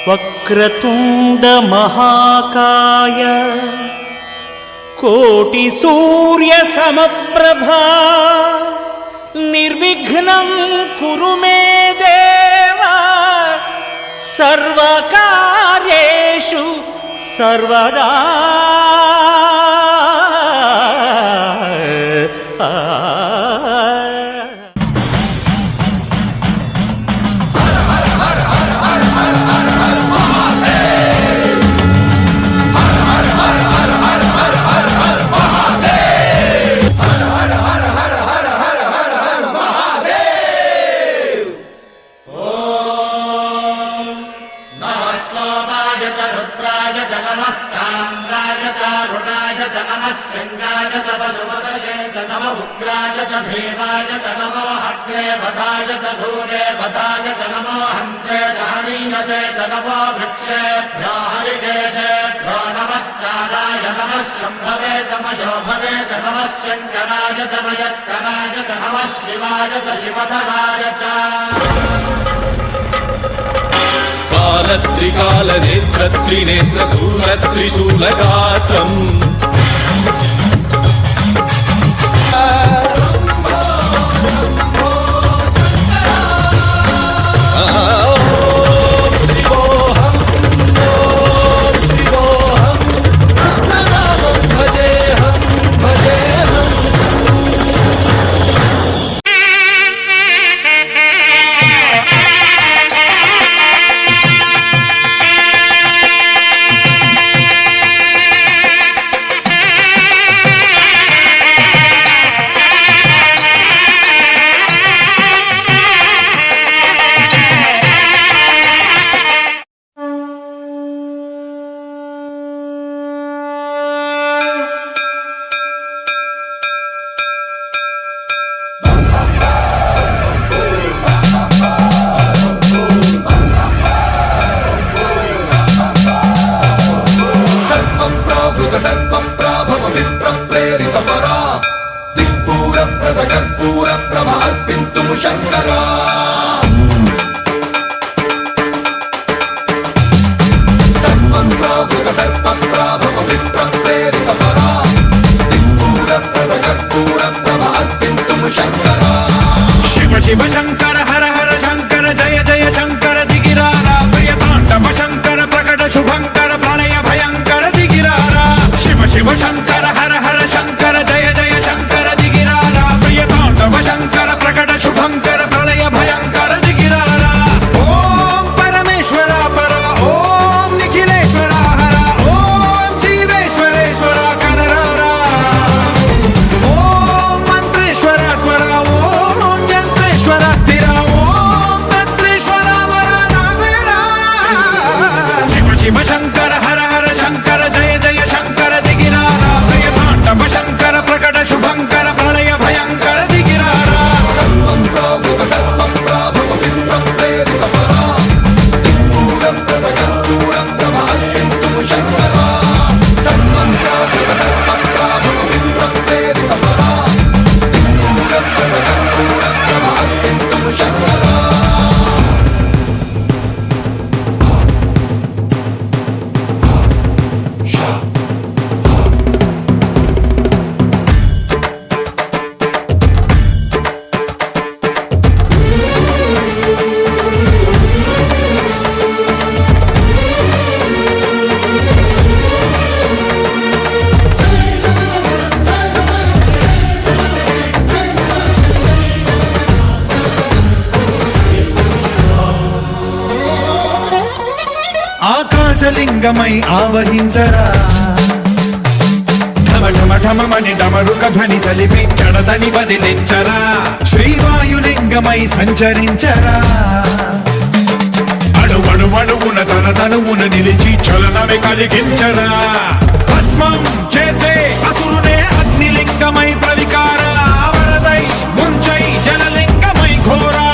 వక్రతుండ మహాకాయ కోటి సూర్య సమప్రభా నిర్విఘ్నం కురు మే దేవా సర్వకార్యేషు సర్వదా. शृंगाय च पशुपतये च नम उग्राय च भीमाय च नमो हत्रे वधाय च धूरे वधाय च नमो हन्त्रे च हनीयसे च नमो वृक्षेभ्यो हरिकेशेभ्यो नमस्काराय नमः शम्भवे च मयो भवे च नमः शङ्कराय च मयस्कराय च नमः शिवाय च शिवधराय च. कालत्रिकालनेत्रत्रिनेत्रशूलत्रिशूलगात्रम् शिव शंकर हर हर शंकर जय जय शंकर दिगिरारा प्रिय तांडव शंकर प्रकट शुभंकर प्रलय भयंकर दिगिरारा. शिव शिव शंकर हर हर शंकर जय जय शंकर दिगिरारा प्रिय तांडव शंकर प्रकट शुभंकर प्रलय भयंकर दिगिरारा. ओम परमेश्वरा परा ओम निखिलेश्वरा हरा ओम जीवेश्वरेश्वरा कनरारा ओम मंत्रेश्वरा स्वरा ओम यंत्रेश्वरा स्थिरा ओम तंत्रेश्वरा वरा नावेरा. शिव शिव शंकर हर हर शंकर जय जय शंकर दिगिरारा प्रिय तांडव शंकर प्रकट शुभंकर प्रलय भयंकर दिगिरारा. ఆకాశలింగమై ఆవహించరా ఢమ ఢమ ఢమమని డమరుక ధ్వని సలిపి చడదని వదిలించరా. శ్రీవాయులింగమై సంచరించరా అడువడువడువున తన తనువున నిలిచి చలనమే కలిగించరా. భస్మం చేసే అసురునే అగ్నిలింగమై ప్రవికార వరదై ముంచై జలలింగమై ఘోరా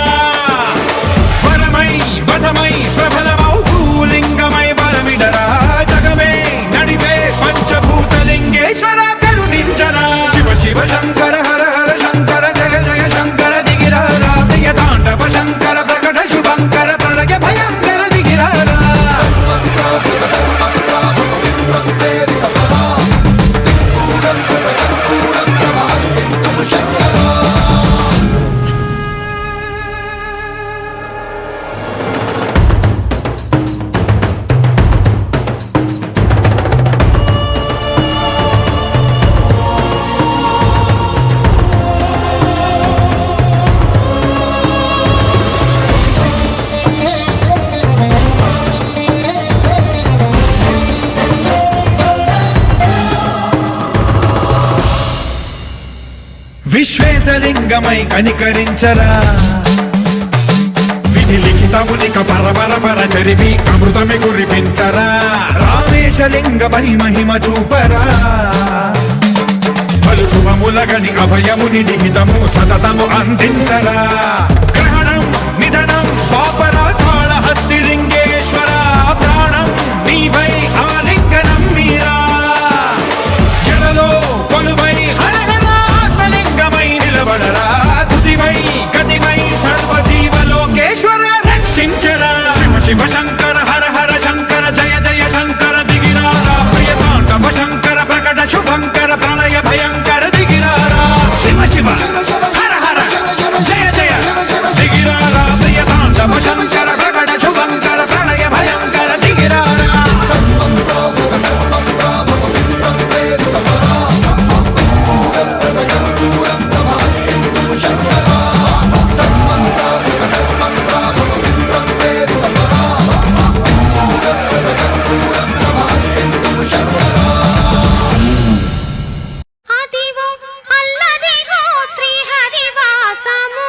వరమై వసమై ప్రబలమౌ భూలింగమై బలమిడరా. జగమే నడిపే పంచభూతలింగేశ్వర కరుణించరా. శివ శివ శంకర హర హర శంకర జయ జయ శంకర దిగిరారా ప్రియ తాండవ శంకర ప్రకట శుభంకర ప్రళయ భయంకర దిగిరారా. రామేశలింగమై కనికరించరా విధి లిఖితమునిక పరపర చరివి అమృతమి కురిపించరా రామేశలింగమై మహిమ చూపరా పలు శుభములగని అభయముని లిఖితము సతతము అందించరా గ్రహణం నిధనం పాపరాకాళ హస్తిలింగేశ్వర ప్రాణం నీవై ఆలింగనం మీరా జలలో కొలువై హరహరాత్మలింగమై నిలబడరా తుదివై గతివై సర్వజీవలోకేశ్వర రక్షించరా శివ శివ శంకర హర హర శంకర జయ జయ శంకర దిగిరారా ప్రియతాండవ శంకర ప్రకట శుభంకర ప్రళయ భయంకర దిగిరారా శివ శివ హర హర జయ జయ దిగిరారా ప్రియతాండవ శంకర ప్రకట శుభంకర ప్రళయ భయంకర దిగిరారా అదివో అల్లదిగో శ్రీహరివాసము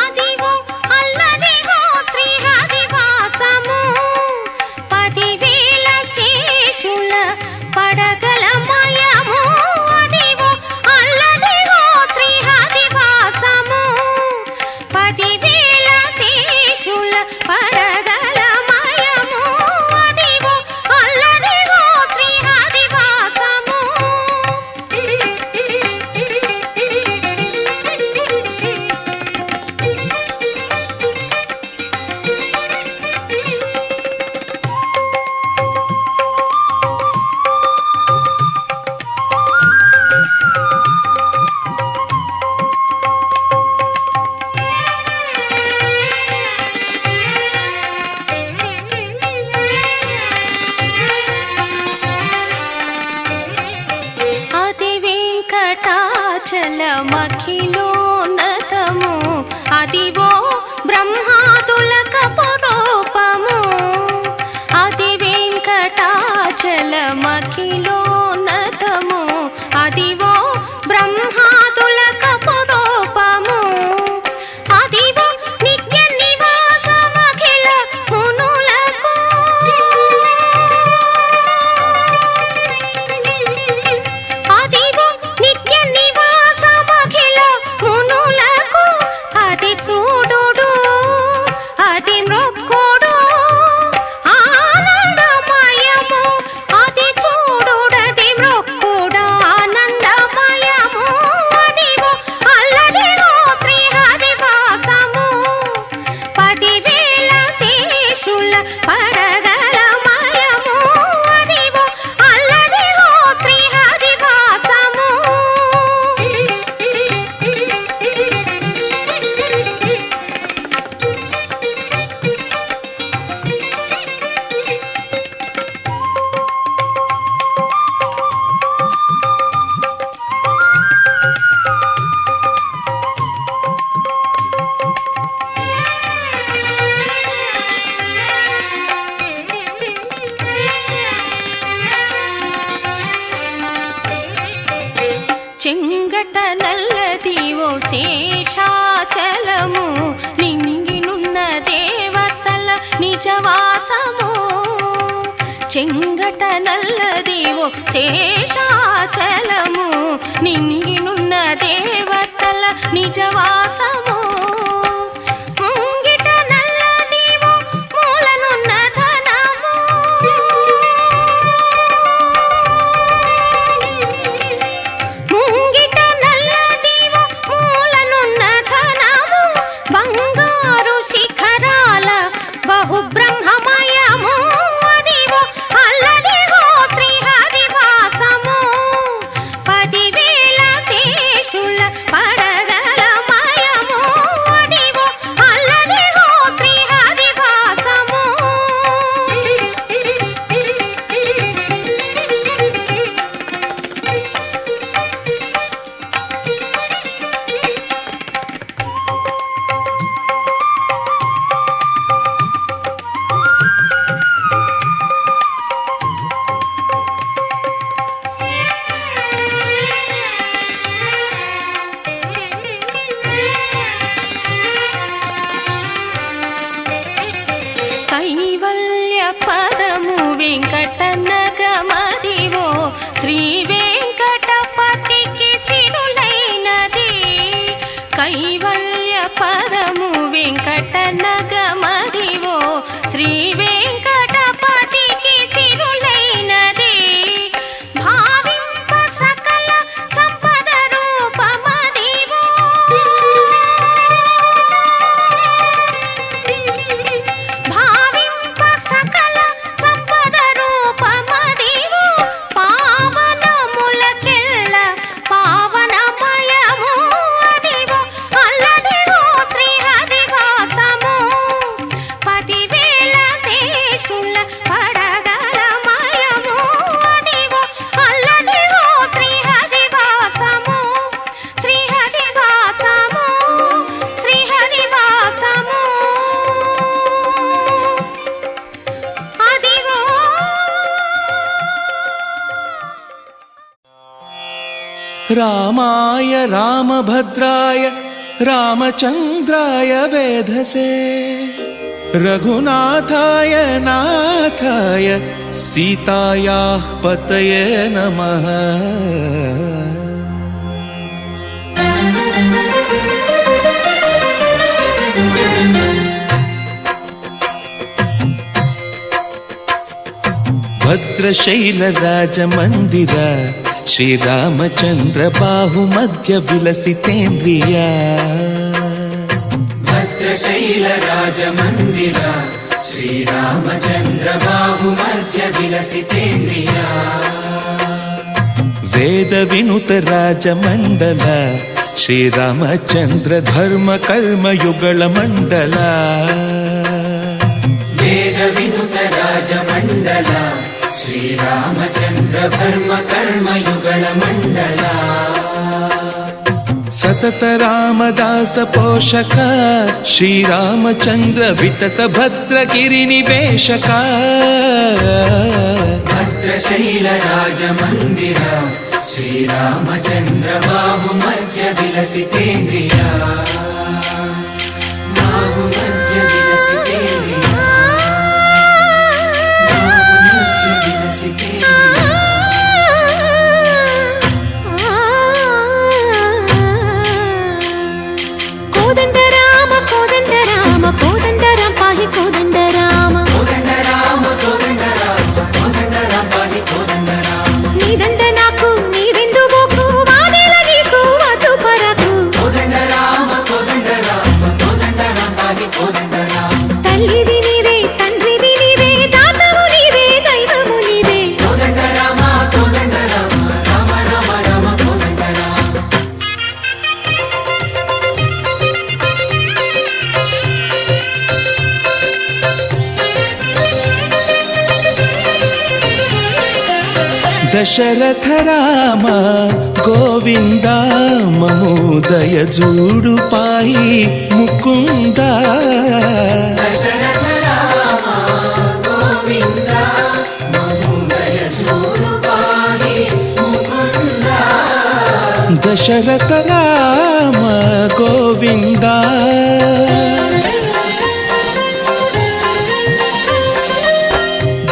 అదివో అల్లదిగో శ్రీహరివాసము 10,000 శేషుల పడగలమయము అదివో అల్లదిగో శ్రీహరివాసము 10,000 శేషుల పడగలమయము అదివో అల్లదిగో శ్రీహరివాసము అతి వెంకటాచలమఖిలోన్నతము అదివో బ్రహ్మాదులకపురూపము అతి వెంకటాచలమఖిలోన్నతము అదివో బ్రహ్మాదులకపురూపము అదివో నిత్య నివాసమఖిల మునులకు అదివో నిత్య నివాసమఖిల మునులకు అది చూడుడు అది మృక్కుడు ఆనందమయము అది చూడుడది మృక్కుడు ఆనందమయము అదివో అల్లదిగో శ్రీహరివాసము 10,000 శేషుల పడగలమయము అదివో అల్లదిగో శ్రీహరివాసము చెంగట నల్లదివో శేషాచలము నింగినున్న దేవతల నిజవాసము చెంగట నల్లదివో శేషాచలము నింగినున్న దేవతల నిజవాసము ముంగిట నల్లదివో మూలనున్న ధనము ముంగిట నల్లదివో మూలనున్న ధనము బంగారు శిఖరాల బహుబ్రహ్మమయము అదివో అల్లదిగో శ్రీహరివాసము 10,000 శేషుల పడగలమయము కైవల్య పదము వెంకట నగమదివో శ్రీ వెంకటపతికి సిరులైనది భావింప సకల సంపద రూపమదివో భావింప సకల సంపద రూపమదివో పావనములకెల్ల పావనమయము అదివో అల్లదివో శ్రీహరివాసము పదివేల శేషుల పడగలమయము అదివో అల్లదివో శ్రీహరివాసము శ్రీహరివాసము శ్రీహరివాసము అదివో రామాయ రామభద్రాయ రామచంద్రాయ వేధసే రఘునాథాయ నాథాయ సీతాయాః పతయే నమః. భద్రశైలరాజమందిర శ్రీరామచంద్ర బాహుమధ్య విలసితేంద్రియ భద్రశైలరాజమందిర శ్రీరామచంద్ర బాహుమధ్య విలసితేంద్రియ వేద వినుత రాజమండల శ్రీరామచంద్ర ధర్మ కర్మయుగళ మండల వేద వినుత రాజమండల శ్రీరామచంద్ర ధర్మ కర్మయుగళ మండల సతత రామదాస పోషక శ్రీరామచంద్ర వితత భద్రగిరి నివేశక భద్రశైలరాజమందిర శ్రీరామచంద్ర బాహుమధ్య విలసితేంద్రియ బాహుమధ్య విలసితేంద్రియ బాహుమధ్య విలసితేంద్రియ కోదండ రామ కోదండ రామ కోదండ రామ పాహి కోదండ రామ కోదండ రామ కోదండ రామ కోదండ రామ పాహి కోదండ రామ నీదండ నాకు నీవెందు బోకు వాదేల నీకు వద్దు పరకు కోదండ రామ కోదండ రామ కోదండ రామ పాహి కోదండ రామ తల్లివి నీవే తండ్రివి నీవే దాతవు నీవే దైవము నీవే కోదండ రామ కోదండ రామ రామ రామ రామ కోదండ రామ దశరథ రామ గోవింద మమోదయ జూడు పాయి ముకుంద దశరథ రామ గోవింద మముదయ చూడు పాహి ముకుంద దశరథ రామ గోవింద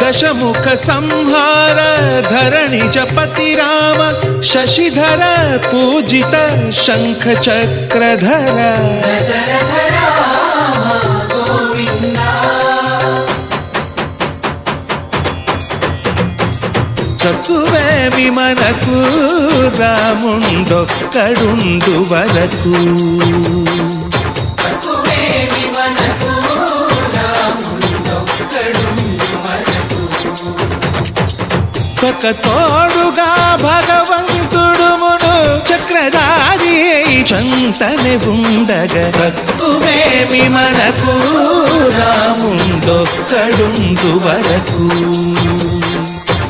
దశముఖ సంహార ధరణి జపతి రామ శశిధర పూజిత శంఖ చక్రధర దశరథ రామ గోవింద తక్కువేమి మనకు రాముండొక్కడుండు వరకు తక్కువేమి మనకు రాముండొక్కడుండు వరకు ఒక తోడుగా భగవంతుడు మును చక్రధారి చంతనే ఉండగ తక్కువేమి మనకు రాముండొక్కడుండు వరకు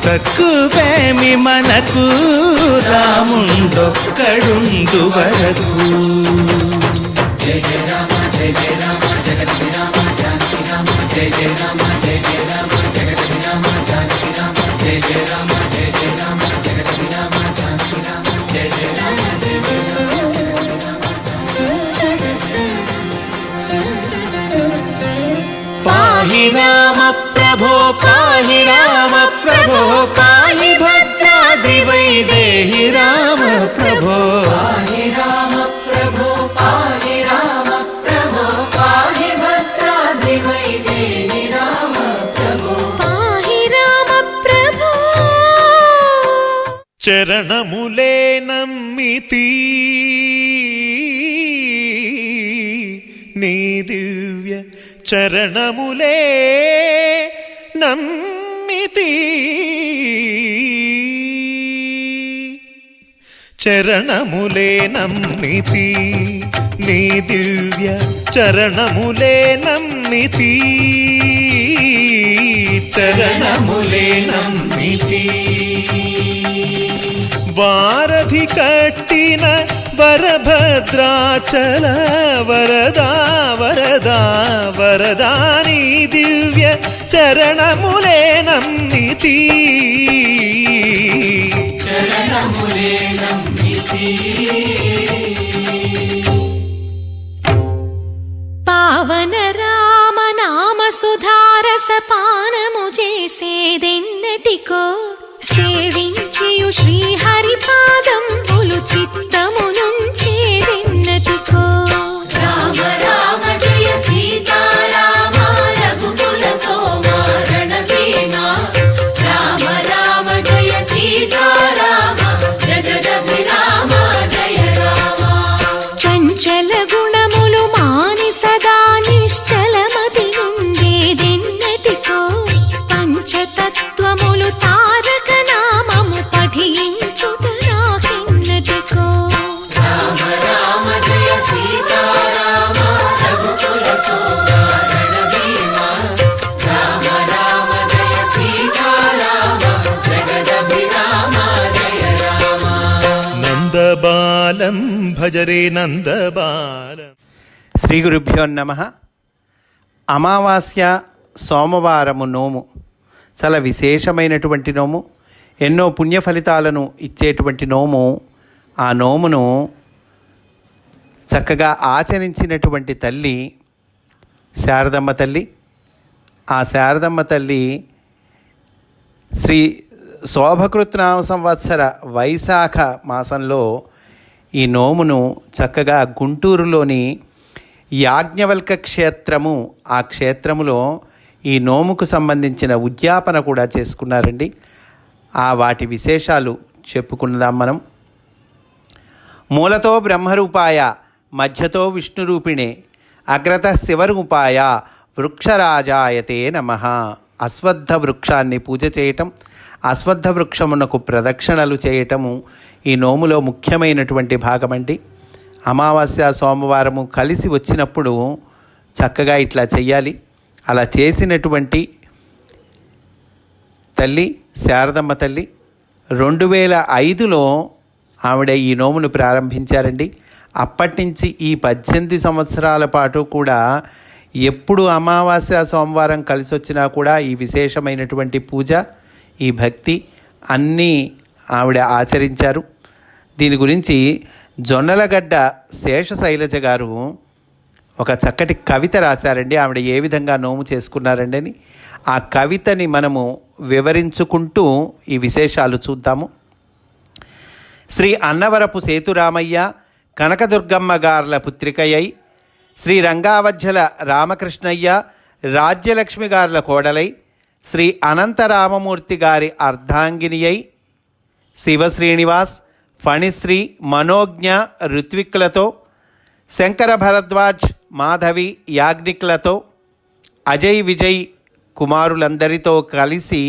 తక్కువేమి మనకు రాముండొక్కడుండు వరకు జయ జయ రామ జయ జయ రామ జగతి రామ జానకి రామ జయ జయ రామ జయ జయ రామ జగతి రామ జానకి రామ జయ జయ రామ జయ జయ రామ జగతి రామ జానకి రామ జయ జయ రామ జయ జయ రామ జగతి రామ పాహి రామ ప్రభో పాహి రామ ప్రభో పాహి భద్రాద్రి వైదేహి రామ ప్రభో పాహి రామ ప్రభో పాహి రామ చరణములే నమ్మితి నీ దివ్య చరణములే నమ్మితి చరణములే నమ్మితి నీ దివ్య చరణములే నమ్మితి చరణములే నమ్మితి వారధి కట్టిన వరభద్రాచల వరదా వరదా వరదాని దివ్య చరణములే నమ్మితి చరణములే నమ్మితి పావన రామ నామ సుధారస పానము చేసేదెన్నటికో సేవించియు శ్రీహరి పాదంబులు చిత్తము నుంచేదెన్నటికో రామ రామ జయ సీతారామ రఘుకుల సోమ రణభీమ రామ రామ జయ సీతారామ జగదభిరామ జయ రామ చంచల గుణములు మాని సదా నిశ్చలమతి ఉండేదెన్నటికో పంచతత్వములు తారక నామము పఠించుట నాకెన్నటికో రామ రామ జయ సీతారామ రఘుకుల సోమ రణభీమ రామ రామ జయ సీతారామ జగదభిరామ జయ రామ నందబాలం భజరే నందబాలం. శ్రీ గురుభ్యో నమః. అమావాస్య సోమవారము నోము చాలా విశేషమైనటువంటి నోము, ఎన్నో పుణ్య ఫలితాలను ఇచ్చేటువంటి నోము. ఆ నోమును చక్కగా ఆచరించినటువంటి తల్లి శారదమ్మ తల్లి. ఆ శారదమ్మ తల్లి శ్రీ శోభకృత్నామ సంవత్సర వైశాఖ మాసంలో ఈ నోమును చక్కగా గుంటూరులోని యాజ్ఞవల్క క్షేత్రము, ఆ క్షేత్రములో ఈ నోముకు సంబంధించిన ఉద్యాపన కూడా చేసుకున్నారండి. ఆ వాటి విశేషాలు చెప్పుకుందాం మనం. మూలతో బ్రహ్మరూపాయ మధ్యతో విష్ణురూపిణే అగ్రత శివరూపాయ వృక్షరాజాయతే నమః. అశ్వత్థ వృక్షాన్ని పూజ చేయటం, అశ్వత్థ వృక్షమునకు ప్రదక్షిణలు చేయటము ఈ నోములో ముఖ్యమైనటువంటి భాగమండి. అమావాస్య సోమవారము కలిసి వచ్చినప్పుడు చక్కగా ఇట్లా చెయ్యాలి. అలా చేసినటువంటి తల్లి శారదమ్మ తల్లి 2005లో ఆవిడ ఈ నోమును ప్రారంభించారండి. అప్పటి నుంచి ఈ 18 సంవత్సరాల పాటు కూడా ఎప్పుడు అమావాస్య సోమవారం కలిసి వచ్చినా కూడా ఈ విశేషమైనటువంటి పూజ, ఈ భక్తి అన్నీ ఆవిడ ఆచరించారు. దీని గురించి జొన్నలగడ్డ శేషశైలజ గారు ఒక చక్కటి కవిత రాశారండి. ఆవిడ ఏ విధంగా నోము చేసుకున్నారండి అని ఆ కవితని మనము వివరించుకుంటూ ఈ విశేషాలు చూద్దాము. శ్రీ అన్నవరపు సేతురామయ్య కనకదుర్గమ్మ గార్ల పుత్రికయ్యై, శ్రీ రంగావజ్జల రామకృష్ణయ్య రాజ్యలక్ష్మి గార్ల కోడలై, శ్రీ అనంతరామమూర్తి గారి అర్ధాంగినియై, శివశ్రీనివాస్ ఫణిశ్రీ మనోజ్ఞ ఋత్విక్లతో, శంకర భరద్వాజ్ మాధవి యాజ్ఞిక్లతో, అజయ్ విజయ్ కుమారులందరితో కలిసి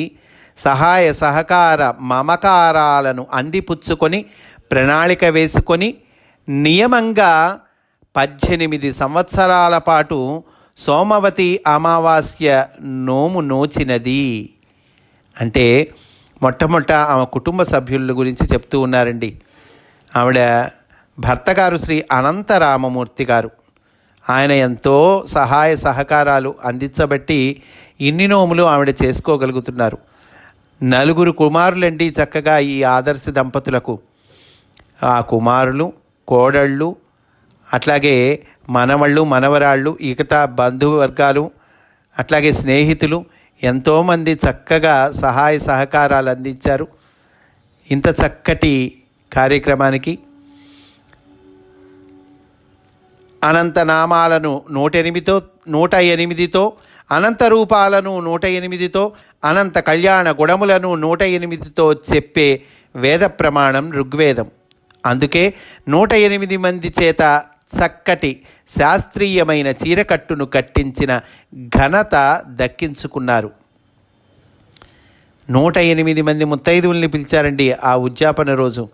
సహాయ సహకార మమకారాలను అందిపుచ్చుకొని ప్రణాళిక వేసుకొని నియమంగా 18 సంవత్సరాల పాటు సోమవతి అమావాస్య నోము నోచినది. అంటే మొట్టమొదట ఆమె కుటుంబ సభ్యుల గురించి చెప్తూ ఉన్నారండి. ఆవిడ భర్త గారు శ్రీ అనంతరామమూర్తి గారు, ఆయన ఎంతో సహాయ సహకారాలు అందించబట్టి ఇన్ని నోములు ఆవిడ చేసుకోగలుగుతున్నారు. 4 కుమారులండి చక్కగా ఈ ఆదర్శ దంపతులకు. ఆ కుమారులు, కోడళ్ళు, అట్లాగే మనవళ్ళు, మనవరాళ్ళు, ఇకత బంధువర్గాలు, అట్లాగే స్నేహితులు ఎంతోమంది చక్కగా సహాయ సహకారాలు అందించారు. ఇంత చక్కటి కార్యక్రమానికి అనంత నామాలను 108తో అనంత రూపాలను 108తో అనంత కళ్యాణ గుణములను 108తో చెప్పే వేద ప్రమాణం ఋగ్వేదం. అందుకే 108 మంది చేత చక్కటి శాస్త్రీయమైన చీరకట్టును కట్టించిన ఘనత దక్కించుకున్నారు. 108 మంది ముత్తైదువుల్ని పిలిచారండి ఆ ఉద్యాపన రోజు.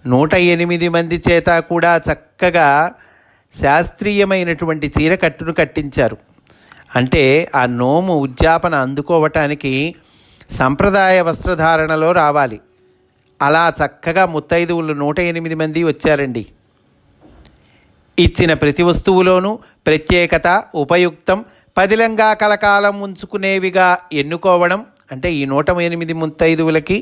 108 మంది చేత కూడా చక్కగా శాస్త్రీయమైనటువంటి చీరకట్టును కట్టించారు. అంటే ఆ నోము ఉద్యాపన అందుకోవటానికి సంప్రదాయ వస్త్రధారణలో రావాలి. అలా చక్కగా ముత్తైదువులు 108 మంది వచ్చారండి. ఇచ్చిన ప్రతి వస్తువులోనూ ప్రత్యేకత, ఉపయుక్తం, పదిలంగా కలకాలం ఉంచుకునేవిగా ఎన్నుకోవడం. అంటే ఈ 108 ముత్తైదువులకి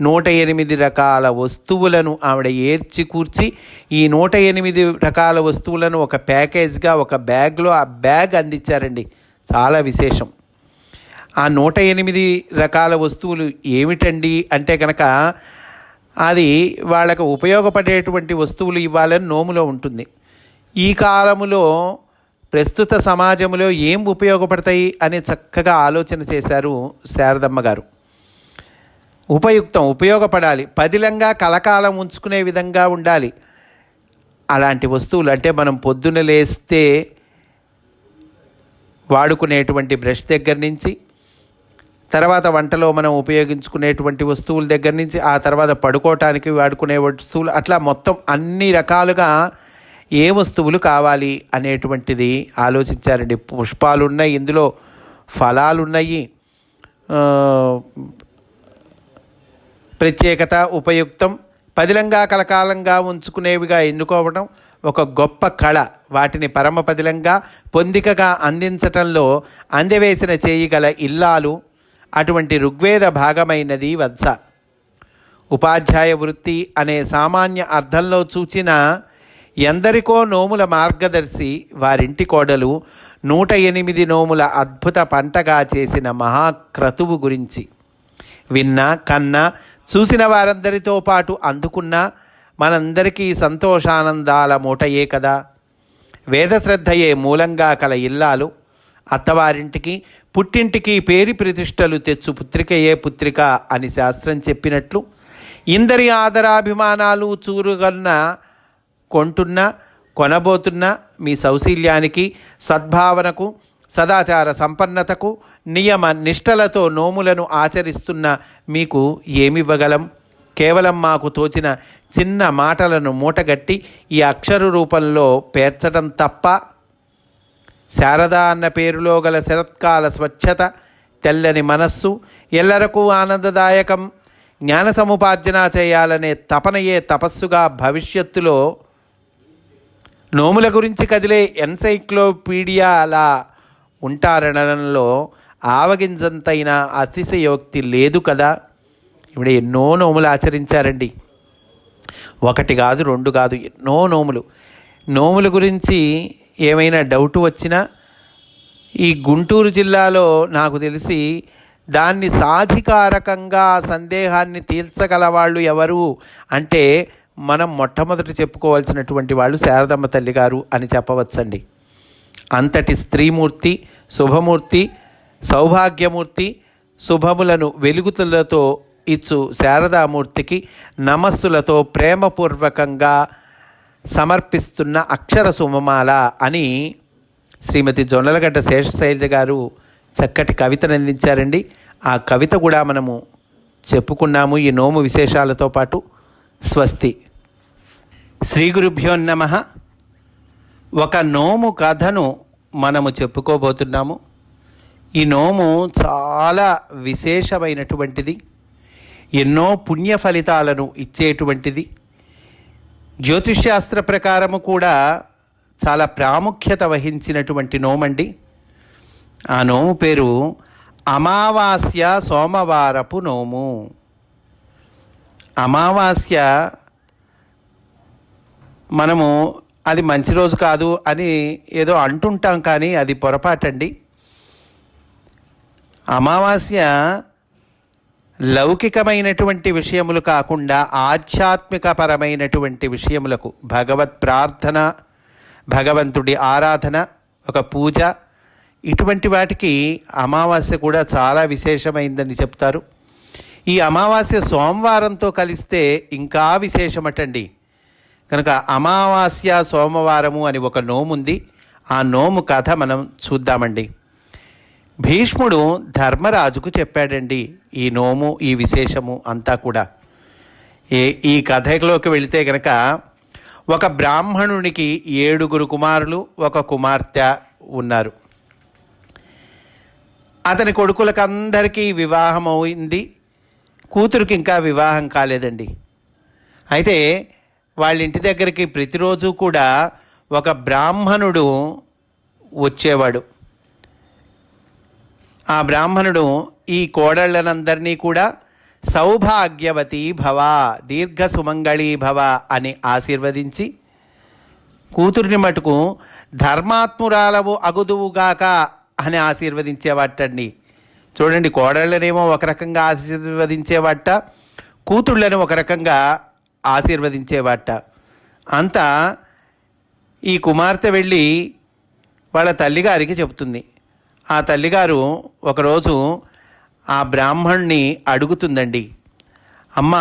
108 రకాల వస్తువులను ఆవిడ ఏర్చి కూర్చి ఈ 108 రకాల వస్తువులను ఒక ప్యాకేజ్గా ఒక బ్యాగ్లో ఆ బ్యాగ్ అందించారండి. చాలా విశేషం. ఆ 108 రకాల వస్తువులు ఏమిటండి అంటే కనుక అది వాళ్ళకు ఉపయోగపడేటువంటి వస్తువులు ఇవ్వాలని నోములో ఉంటుంది. ఈ కాలములో ప్రస్తుత సమాజంలో ఏం ఉపయోగపడతాయి అని చక్కగా ఆలోచన చేశారు శారదమ్మ గారు. ఉపయుక్తం, ఉపయోగపడాలి, పదిలంగా కలకాలం ఉంచుకునే విధంగా ఉండాలి. అలాంటి వస్తువులు అంటే మనం పొద్దున లేస్తే వాడుకునేటువంటి బ్రష్ దగ్గర నుంచి, తర్వాత వంటలో మనం ఉపయోగించుకునేటువంటి వస్తువుల దగ్గర నుంచి, ఆ తర్వాత పడుకోవటానికి వాడుకునే వస్తువులు, అట్లా మొత్తం అన్ని రకాలుగా ఏ వస్తువులు కావాలి అనేటువంటిది ఆలోచించారండి. పుష్పాలు ఉన్నాయి, ఇందులో ఫలాలు ఉన్నాయి, ప్రత్యేకత, ఉపయుక్తం, పదిలంగా కలకాలంగా ఉంచుకునేవిగా ఎన్నుకోవడం ఒక గొప్ప కళ. వాటిని పరమ పదిలంగా పొందికగా అందించటంలో అందవేసిన చేయగల ఇల్లాలు. అటువంటి ఋగ్వేద భాగమైనది వత్స. ఉపాధ్యాయ వృత్తి అనే సామాన్య అర్థంలో చూచిన ఎందరికో నోముల మార్గదర్శి వారింటి కోడలు 108 నోముల అద్భుత పంటగా చేసిన మహాక్రతువు గురించి విన్నా, కన్నా, చూసిన వారందరితో పాటు అందుకున్న మనందరికీ సంతోషానందాల మూటయే కదా. వేదశ్రద్ధయే మూలంగా కల ఇల్లాలు అత్తవారింటికి పుట్టింటికి పేరు ప్రతిష్టలు తెచ్చు పుత్రికయే పుత్రిక అని శాస్త్రం చెప్పినట్లు ఇందరి ఆదరాభిమానాలు చూరుగన్న కొంటున్న కొనబోతున్న మీ సౌశీల్యానికి, సద్భావనకు, సదాచార సంపన్నతకు, నియమ నిష్టలతో నోములను ఆచరిస్తున్న మీకు ఏమివ్వగలం? కేవలం మాకు తోచిన చిన్న మాటలను మూటగట్టి ఈ అక్షర రూపంలో పేర్చడం తప్ప. శారద అన్న పేరులో గల శరత్కాల స్వచ్ఛత, తెల్లని మనస్సు, ఎల్లరకు ఆనందదాయకం, జ్ఞాన సముపార్జన చేయాలనే తపనయే తపస్సుగా భవిష్యత్తులో నోముల గురించి కదిలే ఎన్సైక్లోపీడియాలా ఉంటారనడంలో ఆవగింజంతైన అతిశయోక్తి లేదు కదా. ఇప్పుడు ఎన్నో నోములు ఆచరించారండి. 1 కాదు, 2 కాదు, ఎన్నో నోములు. నోముల గురించి ఏమైనా డౌట్ వచ్చినా ఈ గుంటూరు జిల్లాలో నాకు తెలిసి దాన్ని సాధికారకంగా సందేహాన్ని తీర్చగల వాళ్ళు ఎవరు అంటే మనం మొట్టమొదటి చెప్పుకోవాల్సినటువంటి వాళ్ళు శారదమ్మ తల్లి గారు అని చెప్పవచ్చండి. అంతటి స్త్రీమూర్తి, శుభమూర్తి, సౌభాగ్యమూర్తి, శుభములను వెలుగుతులతో ఇచ్చు శారదామూర్తికి నమస్సులతో ప్రేమపూర్వకంగా సమర్పిస్తున్న అక్షర సుమమాల అని శ్రీమతి జొన్నలగడ్డ శేషశైలజ గారు చక్కటి కవితను అందించారండి. ఆ కవిత కూడా మనము చెప్పుకున్నాము ఈ నోము విశేషాలతో పాటు. స్వస్తి. శ్రీ గురుభ్యో నమః. ఒక నోము కథను మనము చెప్పుకోబోతున్నాము. ఈ నోము చాలా విశేషమైనటువంటిది, ఎన్నో పుణ్య ఫలితాలను ఇచ్చేటువంటిది. జ్యోతిష్శాస్త్ర ప్రకారము కూడా చాలా ప్రాముఖ్యత వహించినటువంటి నోమండి. ఆ నోము పేరు అమావాస్య సోమవారపు నోము. అమావాస్య మనము అది మంచి రోజు కాదు అని ఏదో అంటుంటాం, కానీ అది పొరపాటండి. అమావాస్య లౌకికమైనటువంటి విషయములు కాకుండా ఆధ్యాత్మికపరమైనటువంటి విషయములకు భగవత్ ప్రార్థన, భగవంతుడి ఆరాధన, ఒక పూజ, ఇటువంటి వాటికి అమావాస్య కూడా చాలా విశేషమైందని చెప్తారు. ఈ అమావాస్య సోమవారంతో కలిస్తే ఇంకా విశేషమటండి. కనుక అమావాస్య సోమవారము అని ఒక నోము ఉంది. ఆ నోము కథ మనం చూద్దామండి. భీష్ముడు ధర్మరాజుకు చెప్పాడండి ఈ నోము, ఈ విశేషము అంతా కూడా. ఈ కథలోకి వెళితే కనుక ఒక బ్రాహ్మణునికి 7 కుమారులు, ఒక కుమార్తె ఉన్నారు. అతని కొడుకులకు అందరికీ వివాహం అయింది, కూతురికి ఇంకా వివాహం కాలేదండి. అయితే వాళ్ళ ఇంటి దగ్గరికి ప్రతిరోజు కూడా ఒక బ్రాహ్మణుడు వచ్చేవాడు. ఆ బ్రాహ్మణుడు ఈ కోడళ్ళనందరినీ కూడా సౌభాగ్యవతి భవ, దీర్ఘ సుమంగళీ భవ అని ఆశీర్వదించి, కూతురిని మటుకు ధర్మాత్మురాలవు అగుదువుగాక అని ఆశీర్వదించేవాటండి. చూడండి, కోడళ్ళనేమో ఒక రకంగా ఆశీర్వదించేవాట, కూతుళ్ళని ఒక రకంగా ఆశీర్వదించేవాట. అంతా ఈ కుమార్తె వెళ్ళి వాళ్ళ తల్లిగారికి చెబుతుంది. ఆ తల్లిగారు ఒకరోజు ఆ బ్రాహ్మణ్ణి అడుగుతుందండి, అమ్మ,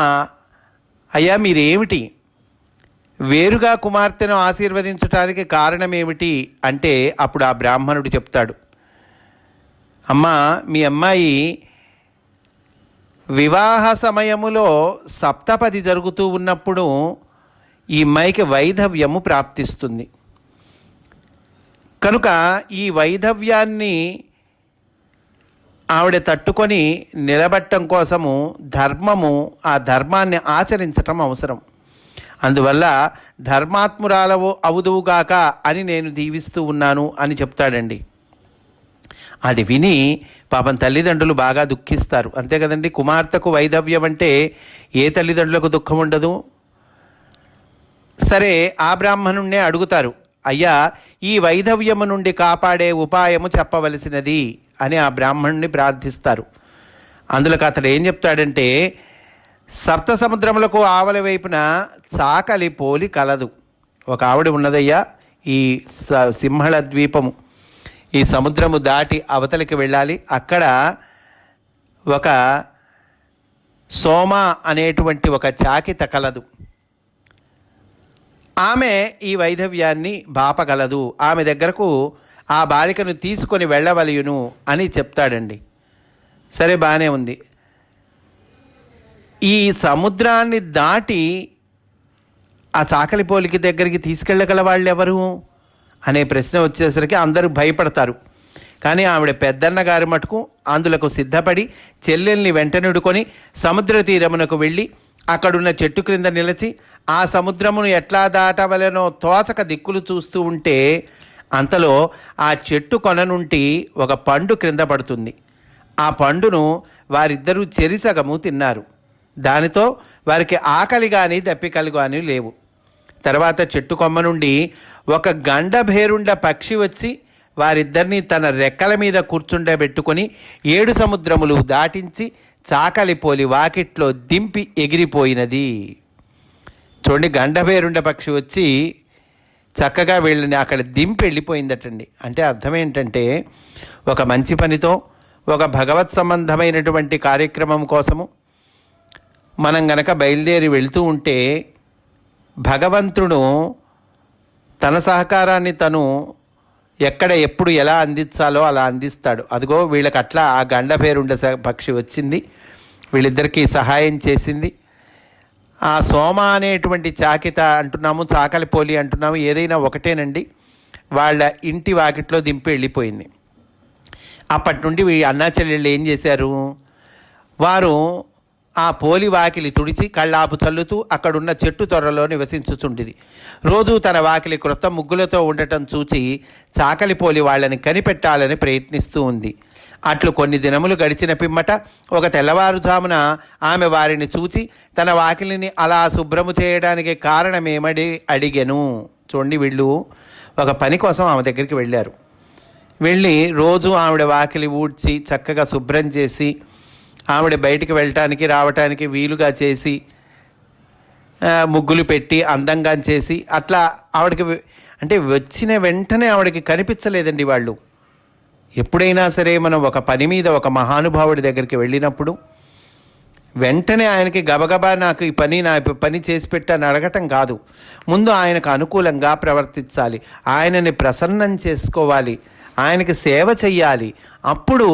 అయ్యా మీరేమిటి వేరుగా కుమార్తెను ఆశీర్వదించడానికి కారణం ఏమిటి అంటే, అప్పుడు ఆ బ్రాహ్మణుడు చెప్తాడు, అమ్మ, మీ అమ్మాయి వివాహ సమయములో సప్తపది జరుగుతూ ఉన్నప్పుడు ఈ అమ్మాయికి వైధవ్యము ప్రాప్తిస్తుంది. కనుక ఈ వైధవ్యాన్ని ఆవిడ తట్టుకొని నిలబట్టడం కోసము ఆ ధర్మాన్ని ఆచరించటం అవసరం. అందువల్ల ధర్మాత్మురాలవు అవుదువుగాక అని నేను దీవిస్తూ ఉన్నాను అని చెప్తాడండి. అది విని పాపం తల్లిదండ్రులు బాగా దుఃఖిస్తారు. అంతే కదండి, కుమార్తెకు వైధవ్యం అంటే ఏ తల్లిదండ్రులకు దుఃఖం ఉండదు. సరే, ఆ బ్రాహ్మణుణ్ణే అడుగుతారు, అయ్యా ఈ వైధవ్యము నుండి కాపాడే ఉపాయము చెప్పవలసినది అని ఆ బ్రాహ్మణుని ప్రార్థిస్తారు. అందులోకి అతడు ఏం చెప్తాడంటే, సప్త సముద్రములకు ఆవల వైపున చాకలి పోలి కలదు. ఒక ఆవిడ ఉన్నదయ్యా, ఈ సింహళ ద్వీపము, ఈ సముద్రము దాటి అవతలికి వెళ్ళాలి. అక్కడ ఒక సోమ అనేటువంటి ఒక చాకిత కలదు. ఆమె ఈ వైధవ్యాన్ని బాపగలదు, ఆమె దగ్గరకు ఆ బాలికను తీసుకొని వెళ్ళవలయును అని చెప్తాడండి. సరే, బాగానే ఉంది. ఈ సముద్రాన్ని దాటి ఆ చాకలిపోలికి దగ్గరికి తీసుకెళ్ళగల వాళ్ళు ఎవరు అనే ప్రశ్న వచ్చేసరికి అందరూ భయపడతారు. కానీ ఆవిడ పెద్దన్న గారి మటుకు అందులకు సిద్ధపడి చెల్లెల్ని వెంటనుడుకొని సముద్ర తీరమునకు వెళ్ళి అక్కడున్న చెట్టు క్రింద నిలిచి ఆ సముద్రమును ఎట్లా దాటవలనో తోచక దిక్కులు చూస్తూ ఉంటే అంతలో ఆ చెట్టు కొన నుండి ఒక పండు క్రింద పడుతుంది. ఆ పండును వారిద్దరూ చెరిసగము తిన్నారు. దానితో వారికి ఆకలి కానీ దప్పికలు కానీ లేవు. తర్వాత చెట్టు కొమ్మ నుండి ఒక గండభేరుండ పక్షి వచ్చి వారిద్దరినీ తన రెక్కల మీద కూర్చుండబెట్టుకొని 7 సముద్రములు దాటించి చాకలిపోలి వాకిట్లో దింపి ఎగిరిపోయినది. చూడండి, గండభేరుండ పక్షి వచ్చి చక్కగా వీళ్ళని అక్కడ దింపి వెళ్ళిపోయిందటండి. అంటే అర్థం ఏంటంటే, ఒక మంచి పనితో, ఒక భగవత్ సంబంధమైనటువంటి కార్యక్రమం కోసము మనం గనక బయలుదేరి వెళ్తూ ఉంటే భగవంతుడు తన సహకారాన్ని తను ఎక్కడ ఎప్పుడు ఎలా అందించాలో అలా అందిస్తాడు. అదిగో వీళ్ళకి అట్లా ఆ గండభేరుండ పక్షి వచ్చింది, వీళ్ళిద్దరికీ సహాయం చేసింది. ఆ సోమ అనేటువంటి చాకిత అంటున్నాము, చాకలిపోలి అంటున్నాము, ఏదైనా ఒకటేనండి. వాళ్ళ ఇంటి వాకిట్లో దింపి వెళ్ళిపోయింది. అప్పటి నుండి అన్నా చెల్లెళ్ళు ఏం చేశారు, వారు ఆ పోలి వాకిలి తుడిచి కళ్ళాపు చల్లుతూ అక్కడున్న చెట్టు తొర్రలో నివసించుచుండిరి. రోజు తన వాకిలి క్రొత్త ముగ్గులతో ఉండటం చూచి చాకలిపోలి వాళ్ళని కనిపెట్టాలని ప్రయత్నిస్తూ ఉంది. అట్లు కొన్ని దినములు గడిచిన పిమ్మట ఒక తెల్లవారుజామున ఆమె వారిని చూచి తన వాకిలిని అలా శుభ్రము చేయడానికి కారణమేమడి అడిగెను. చూడండి, వీళ్ళు ఒక పని కోసం ఆమె దగ్గరికి వెళ్ళారు. వెళ్ళి రోజు ఆవిడ వాకిలి ఊడ్చి చక్కగా శుభ్రం చేసి ఆవిడ బయటికి వెళ్ళటానికి రావటానికి వీలుగా చేసి ముగ్గులు పెట్టి అందంగా చేసి అట్లా ఆవిడకి, అంటే వచ్చిన వెంటనే ఆవిడకి కనిపించలేదండి వాళ్ళు. ఎప్పుడైనా సరే మనం ఒక పని మీద ఒక మహానుభావుడి దగ్గరికి వెళ్ళినప్పుడు వెంటనే ఆయనకి గబగబా నాకు ఈ పని నా పని చేసి పెట్టని అడగటం కాదు. ముందు ఆయనకు అనుకూలంగా ప్రవర్తించాలి, ఆయనని ప్రసన్నం చేసుకోవాలి, ఆయనకి సేవ చెయ్యాలి. అప్పుడు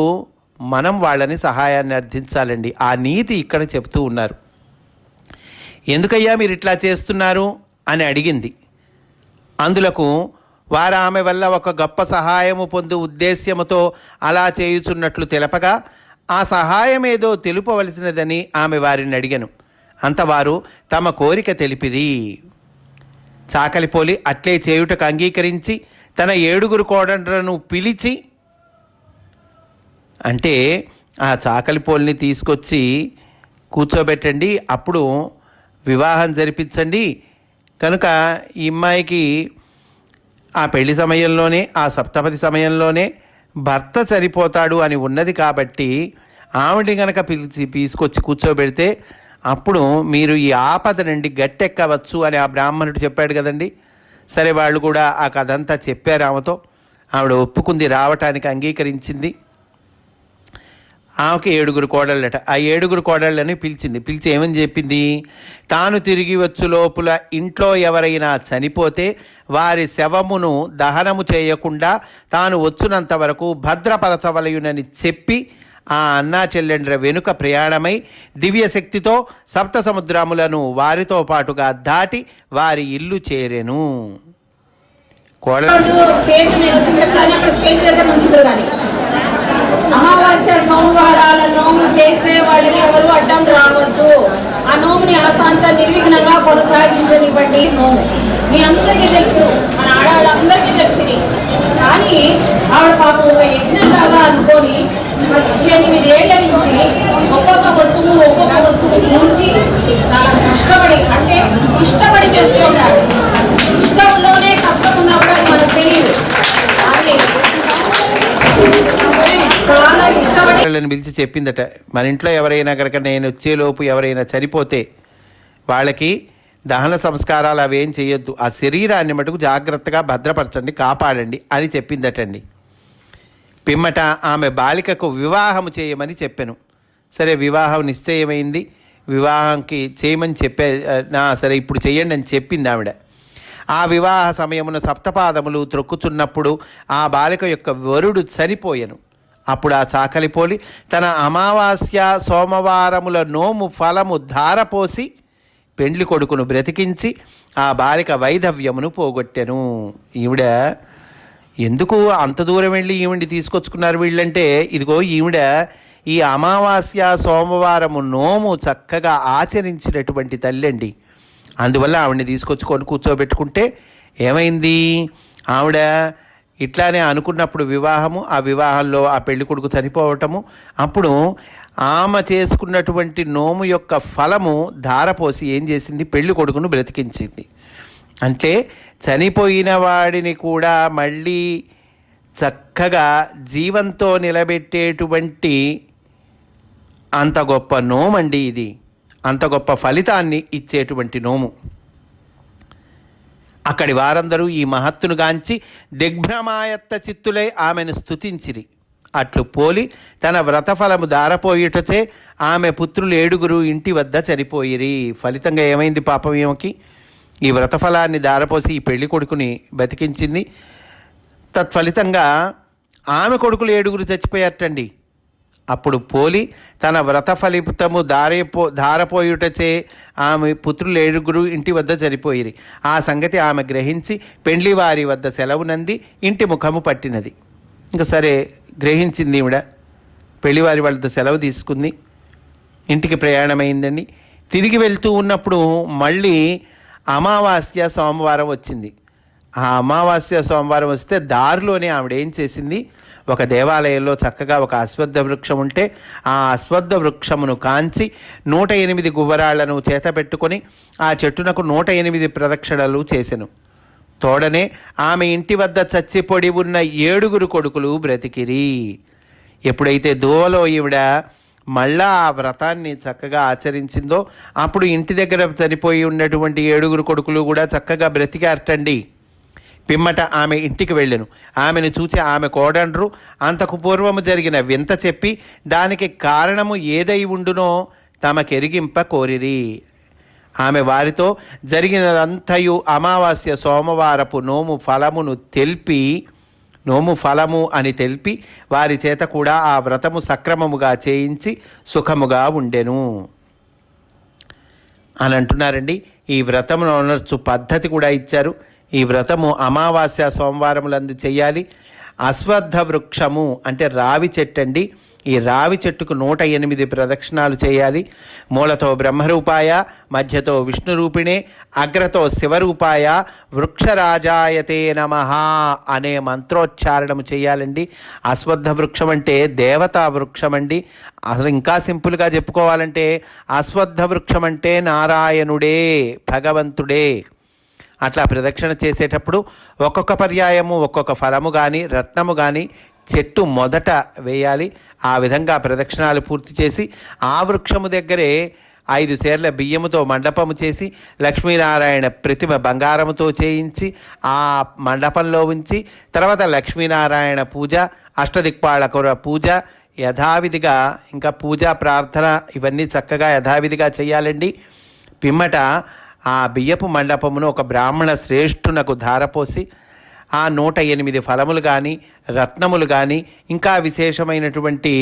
మనం వాళ్ళని సహాయాన్ని అర్థించాలండి. ఆ నీతి ఇక్కడ చెప్తూ ఉన్నారు. ఎందుకయ్యా మీరు ఇట్లా చేస్తున్నారు అని అడిగింది. అందులకు వారు ఆమె వల్ల ఒక గొప్ప సహాయము పొందు ఉద్దేశ్యముతో అలా చేయుచున్నట్లు తెలపగా ఆ సహాయం ఏదో తెలుపవలసినదని ఆమె వారిని అడిగను. అంతవారు తమ కోరిక తెలిపిరి. చాకలిపోలి అట్లే చేయుటకు అంగీకరించి తన 7 కోడళ్లను పిలిచి, అంటే ఆ చాకలిపోలిని తీసుకొచ్చి కూర్చోబెట్టండి, అప్పుడు వివాహం జరిపించండి. కనుక ఈ అమ్మాయికి ఆ పెళ్లి సమయంలోనే, ఆ సప్తపది సమయంలోనే భర్త చనిపోతాడు అని ఉన్నది కాబట్టి ఆవిడని కనుక పిలిచి తీసుకొచ్చి కూర్చోబెడితే అప్పుడు మీరు ఈ ఆపద నుండి గట్టెక్కవచ్చు అని ఆ బ్రాహ్మణుడు చెప్పాడు కదండి. సరే, వాళ్ళు కూడా ఆ కథ అంతా చెప్పారు ఆమెతో. ఆవిడ ఒప్పుకుంది, రావటానికి అంగీకరించింది. ఆమెకి 7 కోడళ్ళట. ఆ 7 కోడళ్ళని పిలిచింది. పిలిచి ఏమని చెప్పింది? తాను తిరిగి వచ్చు లోపల ఇంట్లో ఎవరైనా చనిపోతే వారి శవమును దహనము చేయకుండా తాను వచ్చినంత వరకు భద్రపరచవలయునని చెప్పి ఆ అన్నా చెల్లెండ్ర వెనుక ప్రయాణమై దివ్యశక్తితో సప్త సముద్రములను వారితో పాటుగా దాటి వారి ఇల్లు చేరెను. అమావాస్య సోమవారాల నోము చేసే వాళ్ళకి ఎవరు అడ్డం రావద్దు. ఆ నోముని ఆశాంత నిర్విఘ్నంగా కొనసాగించనివ్వండి. నోము మీ అందరికీ తెలుసు, మన ఆడవాళ్ళందరికీ తెలిసింది. కానీ ఆవిడ పాపం ఒక యజ్ఞం కాగా అనుకొని 18 ఏళ్ల నుంచి ఒక్కొక్క వస్తువు నుంచి చాలా కష్టపడి, అంటే ఇష్టపడి చేస్తూ ఉన్నారు. ఇష్టంలోనే కష్టం ఉన్నప్పుడు అది మనకు తెలియదు. వాళ్ళని పిలిచి చెప్పిందట, మన ఇంట్లో ఎవరైనా కనుక నేను వచ్చేలోపు ఎవరైనా చనిపోతే వాళ్ళకి దహన సంస్కారాలు అవేం చేయొద్దు, ఆ శరీరాన్ని మటుకు జాగ్రత్తగా భద్రపరచండి, కాపాడండి అని చెప్పిందటండి. పిమ్మట ఆమె బాలికకు వివాహము చేయమని చెప్పాను. సరే, వివాహం నిశ్చయమైంది. వివాహంకి చేయమని సరే ఇప్పుడు చెయ్యండి అని చెప్పింది ఆవిడ. ఆ వివాహ సమయమున సప్తపాదములు త్రొక్కుచున్నప్పుడు ఆ బాలిక యొక్క వరుడు చనిపోయెను. అప్పుడు ఆ చాకలిపోలి తన అమావాస్య సోమవారముల నోము ఫలము ధారపోసి పెండ్లి కొడుకును బ్రతికించి ఆ బాలిక వైధవ్యమును పోగొట్టెను. ఈవిడ ఎందుకు అంత దూరం వెళ్ళి ఈవిడ్ని తీసుకొచ్చుకున్నారు వీళ్ళంటే, ఇదిగో ఈవిడ ఈ అమావాస్య సోమవారము నోము చక్కగా ఆచరించినటువంటి తల్లండి. అందువల్ల ఆవిడని తీసుకొచ్చుకొని కూర్చోబెట్టుకుంటే ఏమైంది, ఆవిడ ఇట్లానే అనుకున్నప్పుడు వివాహము, ఆ వివాహంలో ఆ పెళ్లి కొడుకు చనిపోవటము, అప్పుడు ఆమె చేసుకున్నటువంటి నోము యొక్క ఫలము ధారపోసి ఏం చేసింది, పెళ్లి కొడుకును బ్రతికించింది. అంటే చనిపోయిన వాడిని కూడా మళ్ళీ చక్కగా జీవంతో నిలబెట్టేటువంటి అంత గొప్ప నోమండి ఇది. అంత గొప్ప ఫలితాన్ని ఇచ్చేటువంటి నోము. అక్కడి వారందరూ ఈ మహత్తును గాంచి దిగ్భ్రమాయత్త చిత్తులై ఆమెను స్తుతించిరి. అట్లు పోలి తన వ్రతఫలము దారపోయుటచే ఆమె పుత్రులు 7 ఇంటి వద్ద చనిపోయిరి. ఫలితంగా ఏమైంది పాపం, ఈమెకి ఈ వ్రతఫలాన్ని దారపోసి ఈ పెళ్లి కొడుకుని బతికించింది. తత్ఫలితంగా ఆమె కొడుకులు 7 చచ్చిపోయారటండి. అప్పుడు పోలి తన వ్రత ఫలితము ధారపోయుటచే ఆమె పుత్రులు 7 ఇంటి వద్ద చనిపోయిరి. ఆ సంగతి ఆమె గ్రహించి పెండ్లి వారి వద్ద సెలవునంది ఇంటి ముఖము పట్టినది. ఇంకా సరే గ్రహించింది ఈవిడ, పెళ్లివారి వద్ద సెలవు తీసుకుంది, ఇంటికి ప్రయాణమైందండి. తిరిగి వెళ్తూ ఉన్నప్పుడు మళ్ళీ అమావాస్య సోమవారం వచ్చింది. ఆ అమావాస్య సోమవారం వస్తే దారిలోనే ఆవిడ ఏం చేసింది, ఒక దేవాలయంలో చక్కగా ఒక అశ్వత్థ వృక్షం ఉంటే ఆ అశ్వత్థ వృక్షమును కాంచి 108 గువ్వరాళ్లను చేత పెట్టుకొని ఆ చెట్టునకు 108 ప్రదక్షిణలు చేసెను. తోడనే ఆమె ఇంటి వద్ద చచ్చిపొడి ఉన్న 7 కొడుకులు బ్రతికిరి. ఎప్పుడైతే దోవలో ఈవిడ మళ్ళా ఆ వ్రతాన్ని చక్కగా ఆచరించిందో అప్పుడు ఇంటి దగ్గర చనిపోయి ఉన్నటువంటి 7 కొడుకులు కూడా చక్కగా బ్రతికారటండి. పిమ్మట ఆమె ఇంటికి వెళ్ళెను. ఆమెను చూచి ఆమె కోడండ్రు అంతకు పూర్వము జరిగిన వింత చెప్పి దానికి కారణము ఏదై ఉండునో తమకెరిగింప కోరిరి. ఆమె వారితో జరిగినదంతయు అమావాస్య సోమవారపు నోము ఫలము అని తెలిపి వారి చేత కూడా ఆ వ్రతము సక్రమముగా చేయించి సుఖముగా ఉండెను అని అంటున్నారండి. ఈ వ్రతమును అనర్చు పద్ధతి కూడా ఇచ్చారు. ఈ వ్రతము అమావాస్య సోమవారములందు చేయాలి. అశ్వత్థ వృక్షము అంటే రావి చెట్టు అండి. ఈ రావి చెట్టుకు 108 ప్రదక్షిణాలు చేయాలి. మూలతో బ్రహ్మరూపాయ, మధ్యతో విష్ణురూపిణే, అగ్రతో శివరూపాయ, వృక్షరాజాయతే నమః అనే మంత్రోచ్చారణము చేయాలండి. అశ్వత్థ వృక్షం అంటే దేవతా వృక్షం అండి. అసలు ఇంకా సింపుల్గా చెప్పుకోవాలంటే అశ్వత్థ వృక్షం అంటే నారాయణుడే, భగవంతుడే. అట్లా ప్రదక్షిణ చేసేటప్పుడు ఒక్కొక్క పర్యాయము ఒక్కొక్క ఫలము కానీ రత్నము కానీ చెట్టు మొదట వేయాలి. ఆ విధంగా ప్రదక్షిణాలు పూర్తి చేసి ఆ వృక్షము దగ్గరే 5 సేర్ల బియ్యముతో మండపము చేసి లక్ష్మీనారాయణ ప్రతిమ బంగారముతో చేయించి ఆ మండపంలో ఉంచి తర్వాత లక్ష్మీనారాయణ పూజ, అష్టదిక్పాలకుల పూజ యథావిధిగా, ఇంకా పూజా ప్రార్థన ఇవన్నీ చక్కగా యథావిధిగా చేయాలండి. పిమ్మట ఆ బియ్యపు మండపమును ఒక బ్రాహ్మణ శ్రేష్ఠునకు ధారపోసి ఆ 108 ఫలములు కానీ రత్నములు కానీ ఇంకా విశేషమైనటువంటి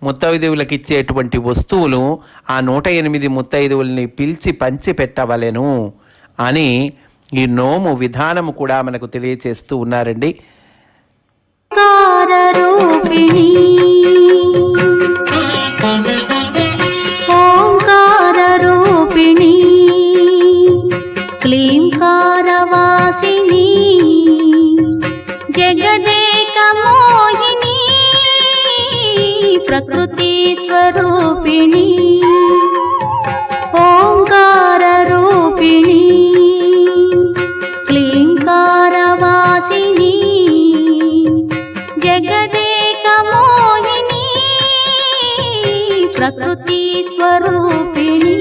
ముత్తైదువులకు ఇచ్చేటువంటి వస్తువులు ఆ 108 ముత్తైదువుల్ని పిలిచి పంచి పెట్టవలెను అని ఈ నోము విధానము కూడా మనకు తెలియచేస్తూ ఉన్నారండి. ఓంకారరూపిణి క్లీంకారవాసిని జగదేక మోహిని ప్రకృతి స్వరూపిణి ఓంకారరూపిణి క్లీంకారవాసిని జగదేక మోహిని ప్రకృతి స్వరూపిణి.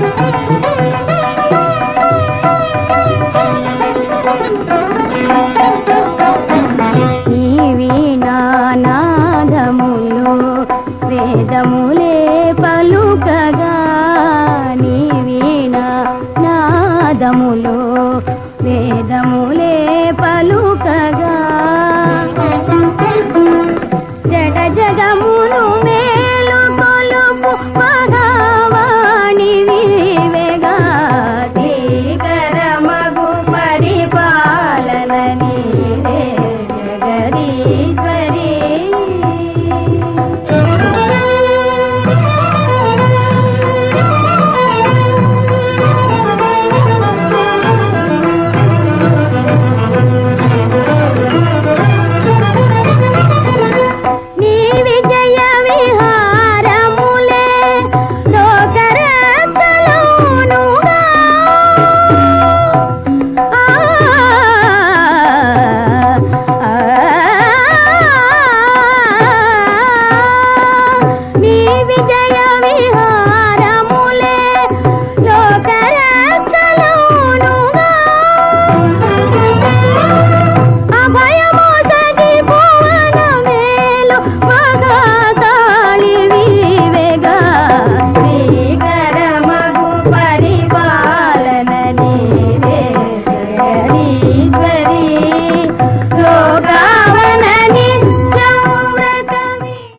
శ్రీ